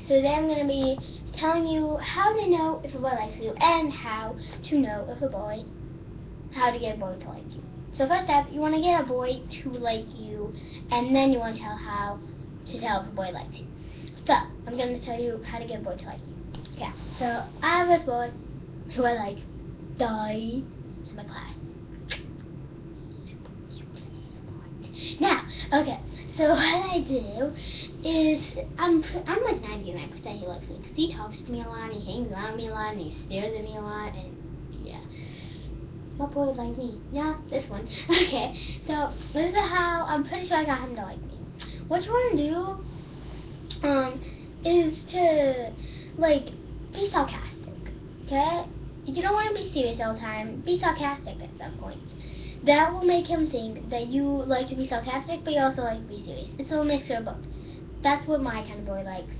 So today I'm going to be telling you how to know if a boy likes you and how to know if a boy, how to get a boy to like you. So first step, you want to get a boy to like you, and then you want to tell how to tell if a boy likes you. So I'm going to tell you how to get a boy to like you. Okay, so I have this boy who I like. Die. It's in my class. Now, okay, so what I do is, I'm like 99% he likes me, because he talks to me a lot, he hangs around me a lot, and he stares at me a lot, and yeah. What boy would like me? Yeah, this one. Okay, so this is how, I'm pretty sure I got him to like me. What you want to do, is to, like, be sarcastic, okay? You don't want to be serious all the time, be sarcastic at some point. That will make him think that you like to be sarcastic, but you also like to be serious. It's a mixture of both. That's what my kind of boy likes.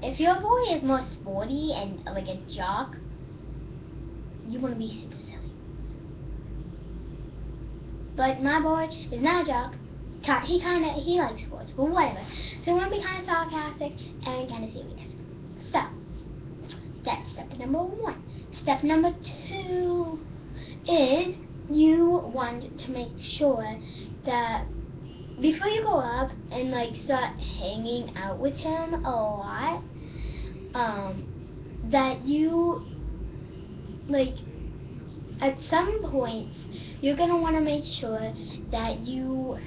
If your boy is more sporty and like a jock, you want to be super silly. But my boy is not a jock. He likes sports, but whatever. So you want to be kind of sarcastic and kind of serious. So that's step number 1. Step number 2 is you want to make sure that before you go up and like start hanging out with him a lot, that you, like, at some points you're gonna want to make sure that you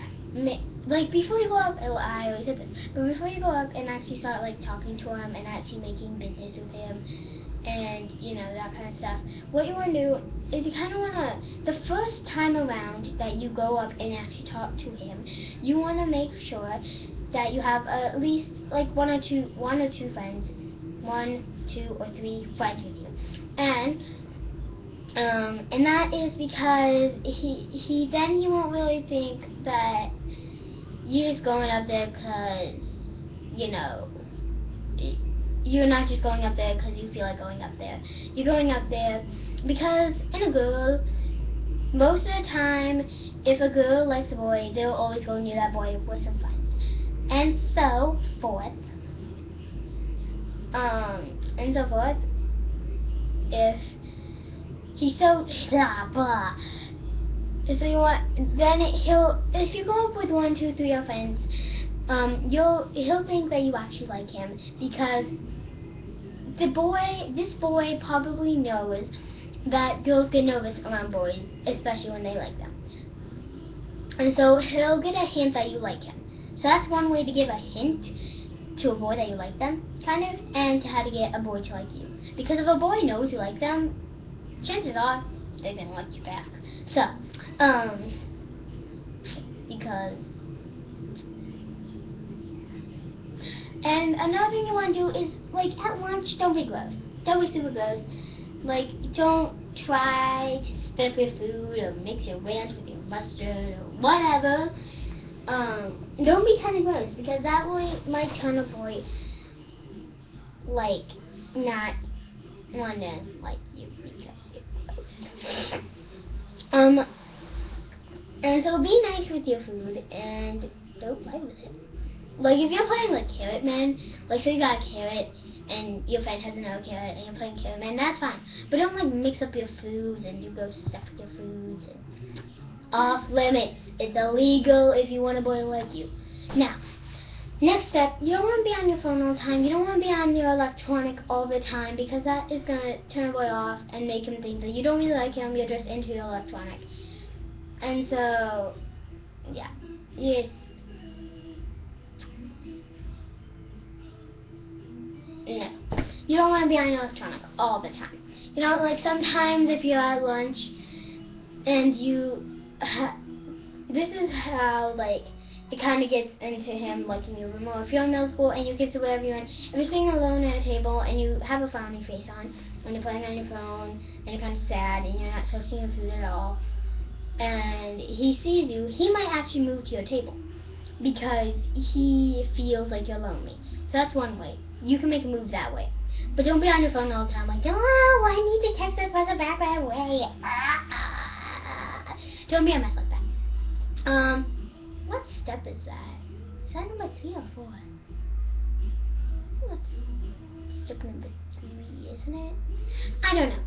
like, before you go up, I always said this, but before you go up and actually start like talking to him and actually making business with him and, you know, that kind of stuff, what you want to do is you kind of want to, the first time around that you go up and actually talk to him, you want to make sure that you have at least like one or two friends, 1, 2, or 3 friends with you, and that is because then he won't really think that you're just going up there because, you know, you're not just going up there because you feel like going up there. You're going up there because, in a girl, most of the time, if a girl likes a boy, they'll always go near that boy with some friends. And so forth, if he's so so you want, then if you go up with 1, 2, 3 of friends, he'll think that you actually like him, because this boy probably knows that girls get nervous around boys, especially when they like them. And so he'll get a hint that you like him. So that's one way to give a hint to a boy that you like them, kind of, and to how to get a boy to like you. Because if a boy knows you like them, chances are they're gonna like you back. So, because. And another thing you want to do is, like, at lunch, don't be gross. Don't be super gross. Like, don't try to spit up your food or mix your ranch with your mustard or whatever. Don't be kind of gross, because that might turn a boy, like, not want to like you because you're gross. And so be nice with your food and don't play with it. Like, if you're playing like Carrot Man, like, say you got a carrot and your friend has another carrot and you're playing Carrot Man, that's fine. But don't, like, mix up your foods and do gross stuff with your foods. And off limits. It's illegal if you want a boy to like you. Now, next step, you don't want to be on your phone all the time. You don't want to be on your electronic all the time, because that is going to turn a boy off and make him think that you don't really like him, you're just into your electronic. And so, yeah. Yes. No. You don't want to be on electronic all the time. You know, like, sometimes if you're at lunch and this is how, like, it kind of gets into him liking you more. If you're in middle school and you get to wherever you're in, if you're sitting alone at a table and you have a frowny face on, and you're playing on your phone, and you're kind of sad, and you're not touching your food at all, and he sees you, he might actually move to your table, because he feels like you're lonely. So that's one way. You can make a move that way. But don't be on your phone all the time, like, oh, I need to text this person back right away. Don't be a mess like that. What step is that? Is that number 3 or 4? step number 3, isn't it? I don't know.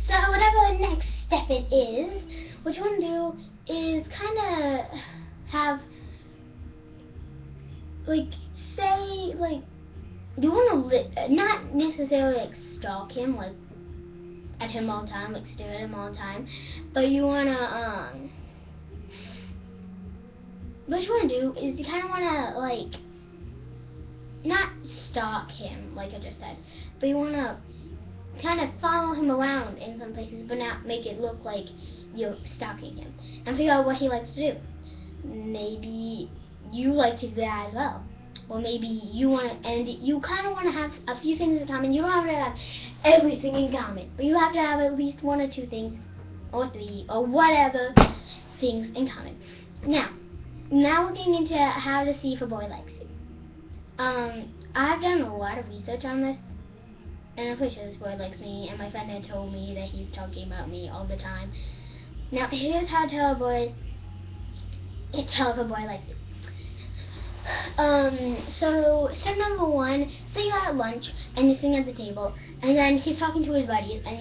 So whatever the next step it is, what you want to do is kind of have, like, say, like, you want to not necessarily like stalk him, like at him all the time, like stare at him all the time, but you want to what you want to do is you kind of want to, like, not stalk him like I just said, but you want to kind of follow him around in some places, but not make it look like you're stalking him, and figure out what he likes to do. Maybe you like to do that as well. Or maybe you want to, and you kind of want to have a few things in common. You don't have to have everything in common, but you have to have at least 1 or 2 things, or 3, or whatever things in common. Now we're getting into how to see if a boy likes you. I've done a lot of research on this, and I'm pretty sure this boy likes me, and my friend had told me that he's talking about me all the time. Now, here's how to tell if a boy likes you. So step number 1, say you're at lunch and you're sitting at the table, and then he's talking to his buddies, and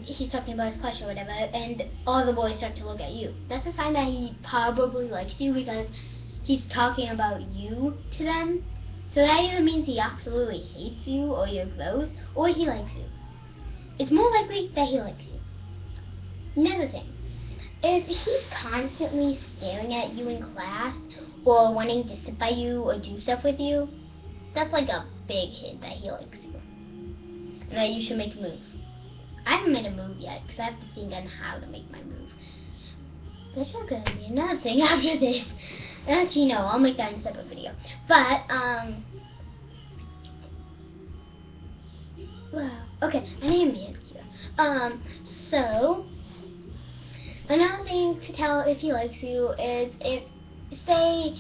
he's talking about his crush or whatever, and all the boys start to look at you. That's a sign that he probably likes you, because he's talking about you to them. So that either means he absolutely hates you, or you're gross, or he likes you. It's more likely that he likes you. Another thing, if he's constantly staring at you in class, or wanting to sit by you or do stuff with you, that's like a big hint that he likes you, and that you should make a move. I haven't made a move yet, because I have to think on how to make my move. There's not going to be another thing after this. Actually, no, I'll make that in a separate video. But, wow. Okay, I need a man here. So, another thing to tell if he likes you is if, say,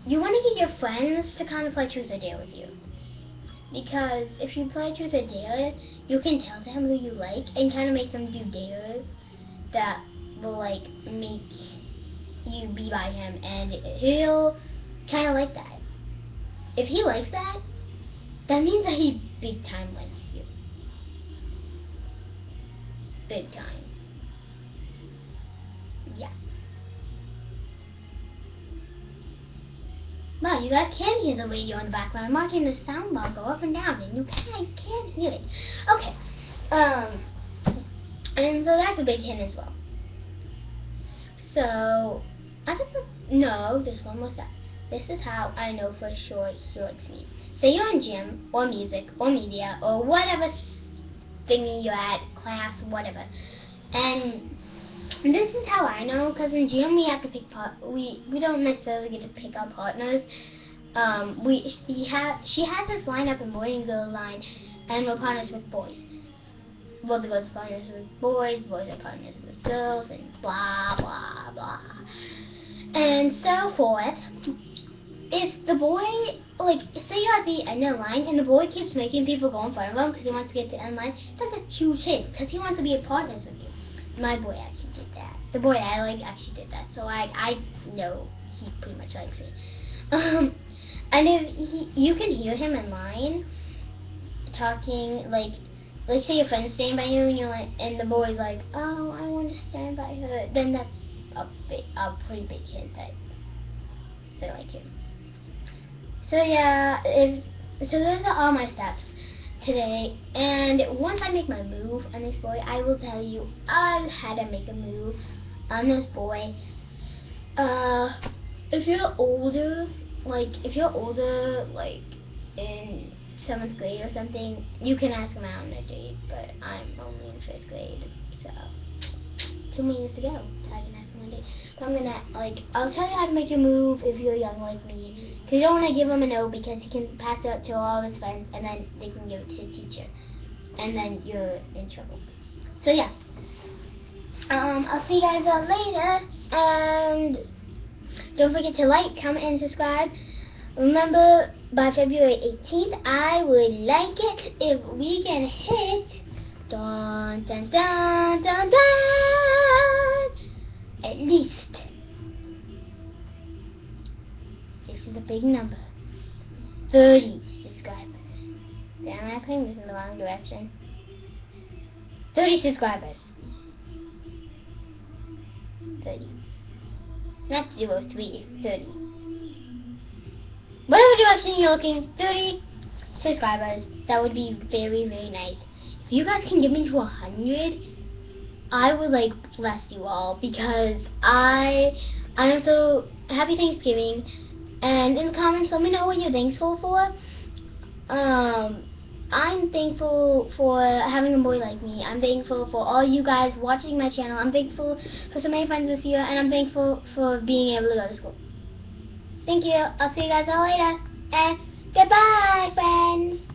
you want to get your friends to kind of play truth or dare with you. Because if you play truth or dare, you can tell them who you like and kind of make them do dares that will, like, make you be by him, and he'll kind of like that. If he likes that, that means that he big time likes you. Big time. Yeah. Wow, you guys can hear the radio in the background. I'm watching the soundbar go up and down, and you guys can hear it. Okay. And so that's a big hint as well. So, I don't know. No, this one was that. This is how I know for sure he likes me. Say you're in gym, or music, or media, or whatever thingy you're at, class, whatever. And this is how I know, because in gym we have to pick we don't necessarily get to pick our partners. She has us line up in boy and girl line, and we're partners with boys. Well, the girls are partners with boys are partners with girls, and blah blah blah, and so forth. If the boy, like, say you're at the end of the line, and the boy keeps making people go in front of him because he wants to get to the end line, that's a huge hit, because he wants to be partners with you. My boy actually did that. The boy I like actually did that, so I know he pretty much likes me. And if you can hear him in line talking, like say your friend's standing by you, and you're like, and the boy's like, oh, I want to stand by her, then that's a pretty big hint that they like him. So yeah, so those are all my steps today, and once I make my move on this boy, I will tell you how to make a move on this boy. If you're older, like in 7th grade or something, you can ask him out on a date, but I'm only in 5th grade, so 2 minutes to go, so I can ask him on a date. But I'll tell you how to make a move if you're young like me, because you don't want to give him a no, because he can pass it out to all his friends, and then they can give it to the teacher, and then you're in trouble. So yeah, I'll see you guys all later, and don't forget to like, comment, and subscribe. Remember, by February 18th, I would like it if we can hit dun dun dun dun dun at least, this is a big number, 30 subscribers. Damn, I'm putting this in the wrong direction. 30 subscribers. 30. Not 03, 30. Whatever direction you're looking, 30 subscribers. That would be very, very nice. If you guys can get me to 100, I would like bless you all, because I am so happy Thanksgiving. And in the comments, let me know what you're thankful for. I'm thankful for having a boy like me. I'm thankful for all you guys watching my channel. I'm thankful for so many friends this year, and I'm thankful for being able to go to school. Thank you. I'll see you guys all later. And goodbye, friends.